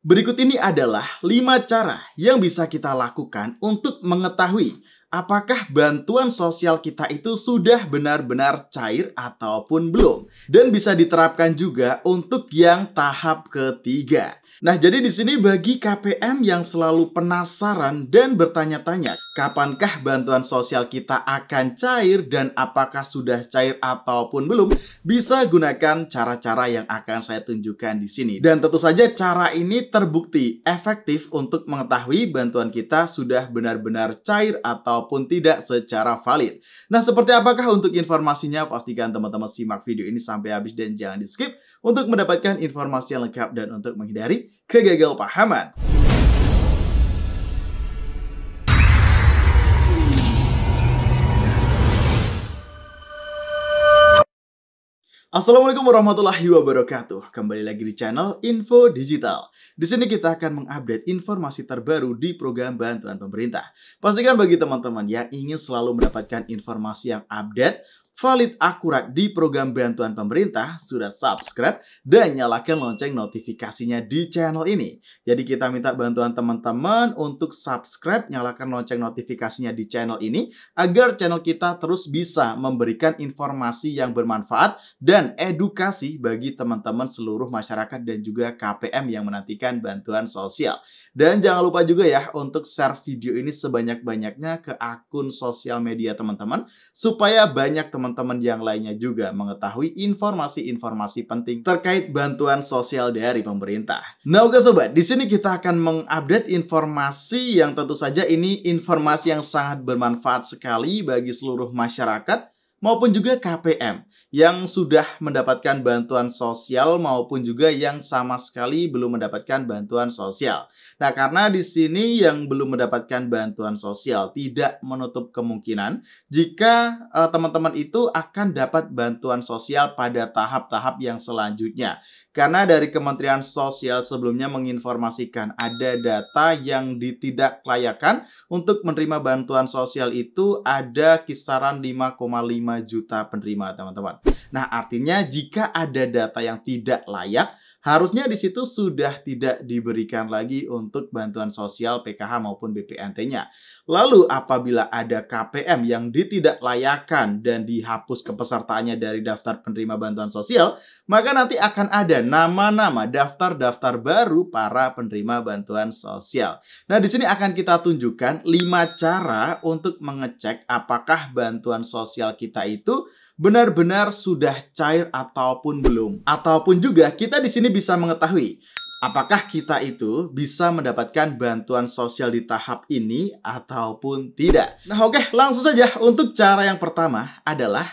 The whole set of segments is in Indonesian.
Berikut ini adalah 5 cara yang bisa kita lakukan untuk mengetahui apakah bantuan sosial kita itu sudah benar-benar cair ataupun belum. Dan bisa diterapkan juga untuk yang tahap ketiga. Nah, jadi di sini bagi KPM yang selalu penasaran dan bertanya-tanya, kapankah bantuan sosial kita akan cair dan apakah sudah cair ataupun belum, bisa gunakan cara-cara yang akan saya tunjukkan di sini. Dan tentu saja cara ini terbukti efektif untuk mengetahui bantuan kita sudah benar-benar cair ataupun tidak secara valid. Nah, seperti apakah untuk informasinya? Pastikan teman-teman simak video ini sampai habis dan jangan di-skip untuk mendapatkan informasi yang lengkap dan untuk menghindari kegagalpahaman. Assalamualaikum warahmatullahi wabarakatuh. Kembali lagi di channel Info Digital. Di sini kita akan mengupdate informasi terbaru di program bantuan pemerintah. Pastikan bagi teman-teman yang ingin selalu mendapatkan informasi yang update, valid, akurat di program bantuan pemerintah, sudah subscribe dan nyalakan lonceng notifikasinya di channel ini. Jadi kita minta bantuan teman-teman untuk subscribe, nyalakan lonceng notifikasinya di channel ini agar channel kita terus bisa memberikan informasi yang bermanfaat dan edukasi bagi teman-teman seluruh masyarakat dan juga KPM yang menantikan bantuan sosial. Dan jangan lupa juga ya untuk share video ini sebanyak-banyaknya ke akun sosial media teman-teman supaya banyak teman-teman yang lainnya juga mengetahui informasi-informasi penting terkait bantuan sosial dari pemerintah. Nah, oke sobat, di sini kita akan mengupdate informasi yang tentu saja ini informasi yang sangat bermanfaat sekali bagi seluruh masyarakat maupun juga KPM yang sudah mendapatkan bantuan sosial maupun juga yang sama sekali belum mendapatkan bantuan sosial. Nah, karena di sini yang belum mendapatkan bantuan sosial tidak menutup kemungkinan jika teman-teman itu akan dapat bantuan sosial pada tahap-tahap yang selanjutnya. Karena dari Kementerian Sosial sebelumnya menginformasikan ada data yang ditidaklayakkan untuk menerima bantuan sosial itu ada kisaran 5,5 juta penerima, teman-teman. Nah, artinya jika ada data yang tidak layak, harusnya di situ sudah tidak diberikan lagi untuk bantuan sosial PKH maupun BPNT-nya. Lalu apabila ada KPM yang ditidaklayakkan dan dihapus kepesertaannya dari daftar penerima bantuan sosial, maka nanti akan ada nama-nama daftar-daftar baru para penerima bantuan sosial. Nah, di sini akan kita tunjukkan 5 cara untuk mengecek apakah bantuan sosial kita itu benar-benar sudah cair ataupun belum. Ataupun juga kita di sini bisa mengetahui apakah kita itu bisa mendapatkan bantuan sosial di tahap ini ataupun tidak. Nah, oke, langsung saja untuk cara yang pertama adalah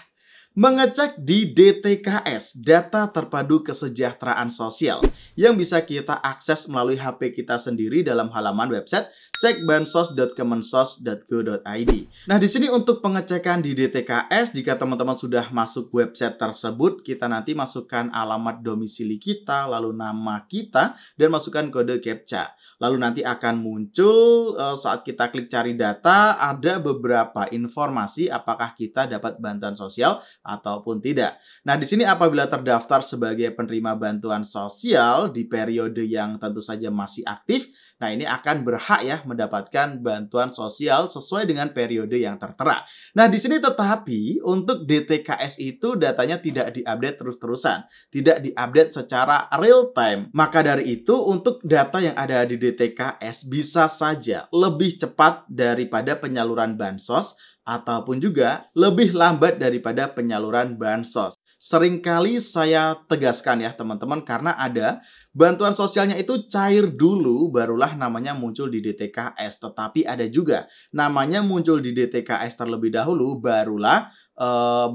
mengecek di DTKS, Data Terpadu Kesejahteraan Sosial, yang bisa kita akses melalui HP kita sendiri dalam halaman website cekbansos.kemensos.go.id. Nah, di sini untuk pengecekan di DTKS, jika teman-teman sudah masuk website tersebut, kita nanti masukkan alamat domisili kita, lalu nama kita, dan masukkan kode CAPTCHA. Lalu nanti akan muncul saat kita klik cari data, ada beberapa informasi apakah kita dapat bantuan sosial ataupun tidak. Nah, di sini apabila terdaftar sebagai penerima bantuan sosial di periode yang tentu saja masih aktif, nah ini akan berhak ya mendapatkan bantuan sosial sesuai dengan periode yang tertera. Nah, di sini tetapi untuk DTKS itu datanya tidak diupdate terus-terusan, tidak diupdate secara real time. Maka dari itu untuk data yang ada di DTKS bisa saja lebih cepat daripada penyaluran bansos ataupun juga lebih lambat daripada penyaluran bansos. Seringkali saya tegaskan ya teman-teman, karena ada bantuan sosialnya itu cair dulu barulah namanya muncul di DTKS. Tetapi ada juga namanya muncul di DTKS terlebih dahulu barulah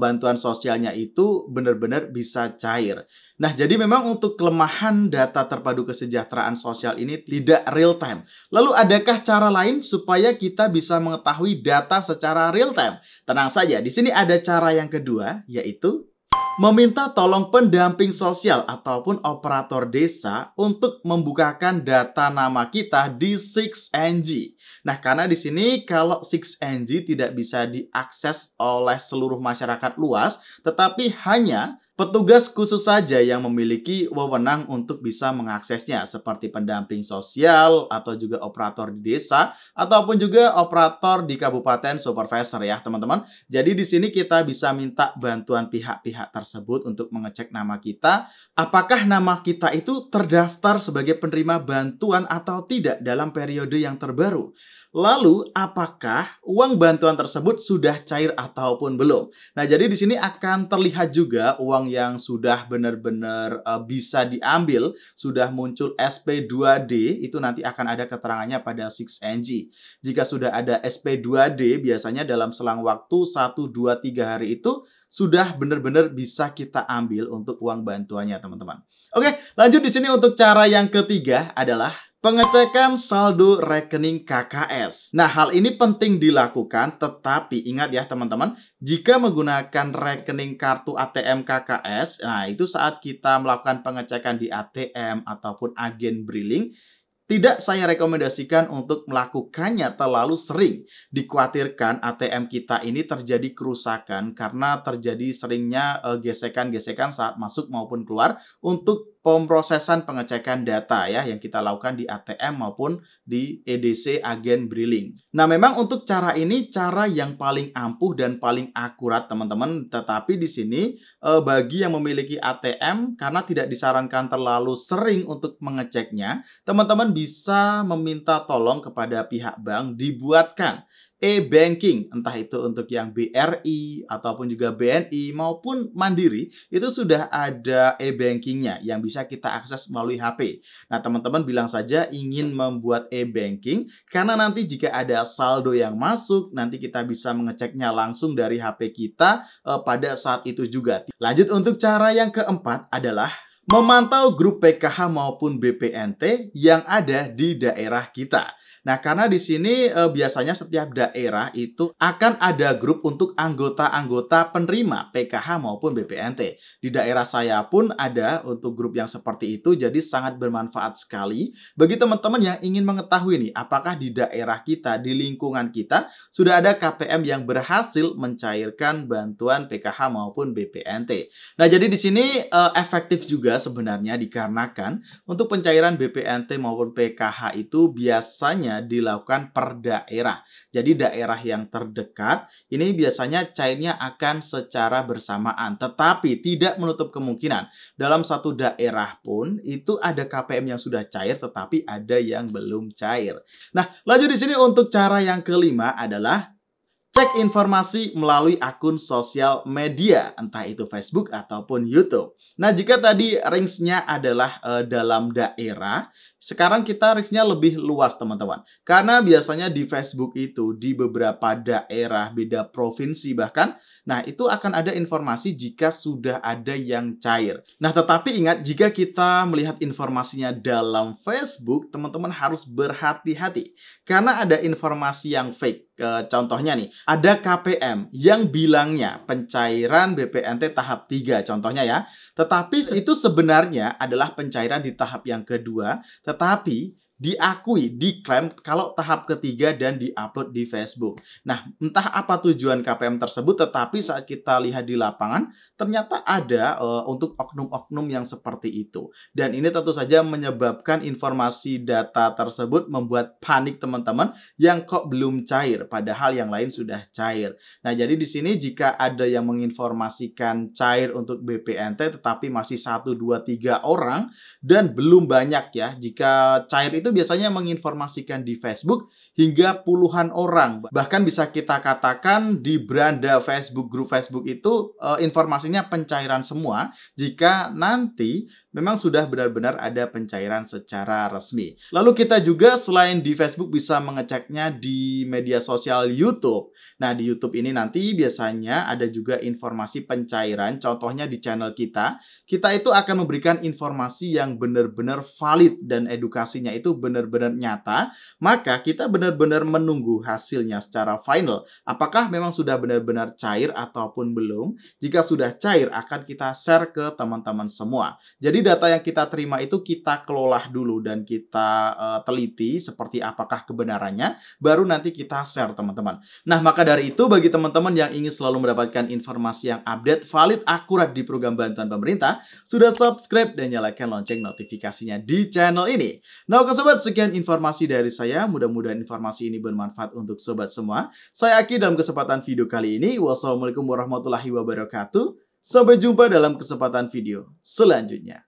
bantuan sosialnya itu benar-benar bisa cair. Nah, jadi memang untuk kelemahan data terpadu kesejahteraan sosial ini tidak real time. Lalu adakah cara lain supaya kita bisa mengetahui data secara real time? Tenang saja, di sini ada cara yang kedua, yaitu meminta tolong pendamping sosial ataupun operator desa untuk membukakan data nama kita di 6NG. Nah, karena di sini kalau 6NG tidak bisa diakses oleh seluruh masyarakat luas, tetapi hanya Petugas khusus saja yang memiliki wewenang untuk bisa mengaksesnya, seperti pendamping sosial atau juga operator di desa ataupun juga operator di kabupaten supervisor ya, teman-teman. Jadi di sini kita bisa minta bantuan pihak-pihak tersebut untuk mengecek nama kita, apakah nama kita itu terdaftar sebagai penerima bantuan atau tidak dalam periode yang terbaru. Lalu, apakah uang bantuan tersebut sudah cair ataupun belum? Nah, jadi di sini akan terlihat juga uang yang sudah benar-benar bisa diambil, sudah muncul SP2D, itu nanti akan ada keterangannya pada 6NG. Jika sudah ada SP2D, biasanya dalam selang waktu 1, 2, 3 hari itu sudah benar-benar bisa kita ambil untuk uang bantuannya, teman-teman. Oke, lanjut di sini untuk cara yang ketiga adalah pengecekan saldo rekening KKS. Nah, hal ini penting dilakukan, tetapi ingat ya teman-teman, jika menggunakan rekening kartu ATM KKS, nah itu saat kita melakukan pengecekan di ATM ataupun agen briling, tidak saya rekomendasikan untuk melakukannya terlalu sering. Dikhawatirkan ATM kita ini terjadi kerusakan karena terjadi seringnya gesekan-gesekan saat masuk maupun keluar untuk pemrosesan pengecekan data ya yang kita lakukan di ATM maupun di EDC agen briling. Nah, memang untuk cara ini cara yang paling ampuh dan paling akurat teman-teman, tetapi di sini bagi yang memiliki ATM karena tidak disarankan terlalu sering untuk mengeceknya, teman-teman bisa meminta tolong kepada pihak bank dibuatkan e-banking, entah itu untuk yang BRI ataupun juga BNI maupun Mandiri, itu sudah ada e-bankingnya yang bisa kita akses melalui HP. Nah, teman-teman bilang saja ingin membuat e-banking karena nanti jika ada saldo yang masuk, nanti kita bisa mengeceknya langsung dari HP kita pada saat itu juga. Lanjut untuk cara yang keempat adalah memantau grup PKH maupun BPNT yang ada di daerah kita. Nah, karena di sini biasanya setiap daerah itu akan ada grup untuk anggota-anggota penerima PKH maupun BPNT. Di daerah saya pun ada untuk grup yang seperti itu, jadi sangat bermanfaat sekali bagi teman-teman yang ingin mengetahui nih, apakah di daerah kita, di lingkungan kita sudah ada KPM yang berhasil mencairkan bantuan PKH maupun BPNT. Nah, jadi di sini efektif juga sebenarnya dikarenakan untuk pencairan BPNT maupun PKH itu biasanya dilakukan per daerah. Jadi daerah yang terdekat ini biasanya cairnya akan secara bersamaan, tetapi tidak menutup kemungkinan dalam satu daerah pun itu ada KPM yang sudah cair tetapi ada yang belum cair. Nah, lanjut di sini untuk cara yang kelima adalah cek informasi melalui akun sosial media, entah itu Facebook ataupun YouTube. Nah, jika tadi range-nya adalah dalam daerah, sekarang kita range-nya lebih luas, teman-teman. Karena biasanya di Facebook itu, di beberapa daerah, beda provinsi bahkan, nah itu akan ada informasi jika sudah ada yang cair. Nah, tetapi ingat, jika kita melihat informasinya dalam Facebook, teman-teman harus berhati-hati. Karena ada informasi yang fake. Contohnya nih, ada KPM yang bilangnya pencairan BPNT tahap 3 contohnya ya. Tetapi itu sebenarnya adalah pencairan di tahap yang kedua, tetapi diakui, diklaim kalau tahap ketiga dan diupload di Facebook. Nah, entah apa tujuan KPM tersebut, tetapi saat kita lihat di lapangan, ternyata ada untuk oknum-oknum yang seperti itu. Dan ini tentu saja menyebabkan informasi data tersebut membuat panik teman-teman yang kok belum cair, padahal yang lain sudah cair. Nah, jadi di sini jika ada yang menginformasikan cair untuk BPNT, tetapi masih 1, 2, 3 orang, dan belum banyak ya, jika cair itu biasanya menginformasikan di Facebook hingga puluhan orang. Bahkan bisa kita katakan di beranda Facebook, grup Facebook itu informasinya pencairan semua jika nanti memang sudah benar-benar ada pencairan secara resmi. Lalu kita juga selain di Facebook bisa mengeceknya di media sosial YouTube. Nah, di YouTube ini nanti biasanya ada juga informasi pencairan, contohnya di channel kita. Kita itu akan memberikan informasi yang benar-benar valid dan edukasinya itu benar-benar nyata, maka kita benar-benar menunggu hasilnya secara final. Apakah memang sudah benar-benar cair ataupun belum? Jika sudah cair, akan kita share ke teman-teman semua. Jadi data yang kita terima itu kita kelola dulu dan kita teliti seperti apakah kebenarannya, baru nanti kita share teman-teman. Nah, maka dari itu bagi teman-teman yang ingin selalu mendapatkan informasi yang update, valid, akurat di program bantuan pemerintah, sudah subscribe dan nyalakan lonceng notifikasinya di channel ini. Nah, oke sobat, sekian informasi dari saya. Mudah-mudahan informasi ini bermanfaat untuk sobat semua. Saya Aki dalam kesempatan video kali ini. Wassalamualaikum warahmatullahi wabarakatuh. Sampai jumpa dalam kesempatan video selanjutnya.